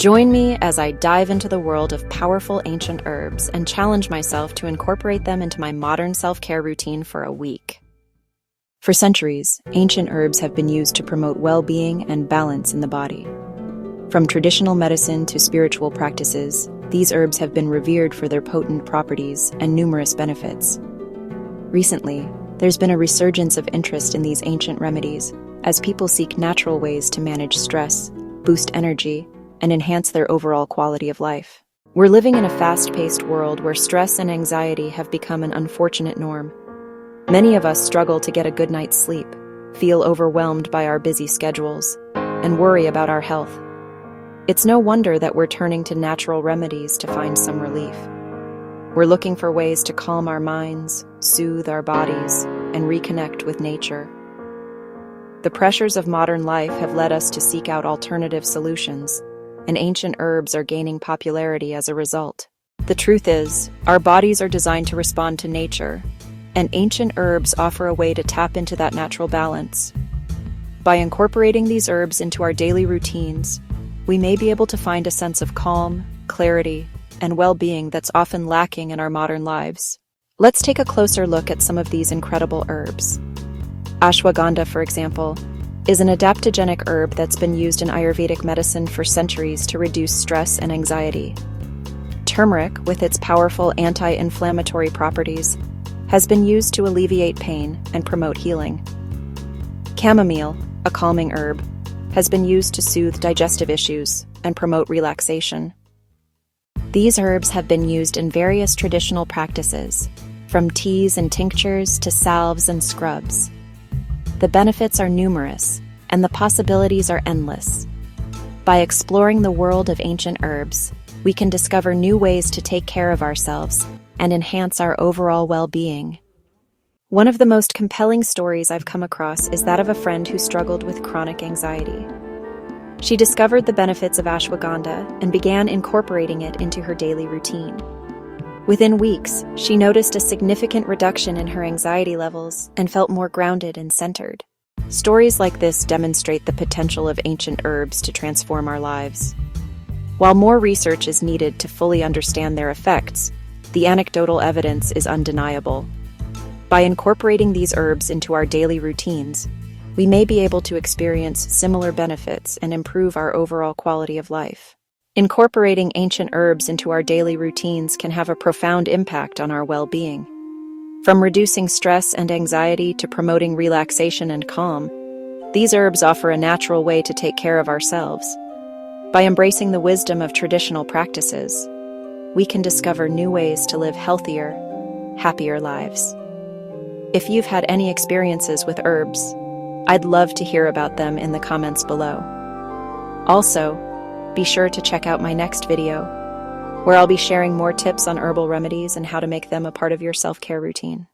Join me as I dive into the world of powerful ancient herbs and challenge myself to incorporate them into my modern self-care routine for a week. For centuries, ancient herbs have been used to promote well-being and balance in the body. From traditional medicine to spiritual practices, these herbs have been revered for their potent properties and numerous benefits. Recently, there's been a resurgence of interest in these ancient remedies as people seek natural ways to manage stress, boost energy, and enhance their overall quality of life. We're living in a fast-paced world where stress and anxiety have become an unfortunate norm. Many of us struggle to get a good night's sleep, feel overwhelmed by our busy schedules, and worry about our health. It's no wonder that we're turning to natural remedies to find some relief. We're looking for ways to calm our minds, soothe our bodies, and reconnect with nature. The pressures of modern life have led us to seek out alternative solutions, and ancient herbs are gaining popularity as a result. The truth is, our bodies are designed to respond to nature, and ancient herbs offer a way to tap into that natural balance. By incorporating these herbs into our daily routines, we may be able to find a sense of calm, clarity, and well-being that's often lacking in our modern lives. Let's take a closer look at some of these incredible herbs. Ashwagandha, for example, is an adaptogenic herb that's been used in Ayurvedic medicine for centuries to reduce stress and anxiety. Turmeric, with its powerful anti-inflammatory properties, has been used to alleviate pain and promote healing. Chamomile, a calming herb, has been used to soothe digestive issues and promote relaxation. These herbs have been used in various traditional practices, from teas and tinctures to salves and scrubs. The benefits are numerous, and the possibilities are endless. By exploring the world of ancient herbs, we can discover new ways to take care of ourselves and enhance our overall well-being. One of the most compelling stories I've come across is that of a friend who struggled with chronic anxiety. She discovered the benefits of ashwagandha and began incorporating it into her daily routine. Within weeks, she noticed a significant reduction in her anxiety levels and felt more grounded and centered. Stories like this demonstrate the potential of ancient herbs to transform our lives. While more research is needed to fully understand their effects, the anecdotal evidence is undeniable. By incorporating these herbs into our daily routines, we may be able to experience similar benefits and improve our overall quality of life. Incorporating ancient herbs into our daily routines can have a profound impact on our well-being. From reducing stress and anxiety to promoting relaxation and calm, these herbs offer a natural way to take care of ourselves. By embracing the wisdom of traditional practices, we can discover new ways to live healthier, happier lives. If you've had any experiences with herbs, I'd love to hear about them in the comments below. Also, be sure to check out my next video, where I'll be sharing more tips on herbal remedies and how to make them a part of your self-care routine.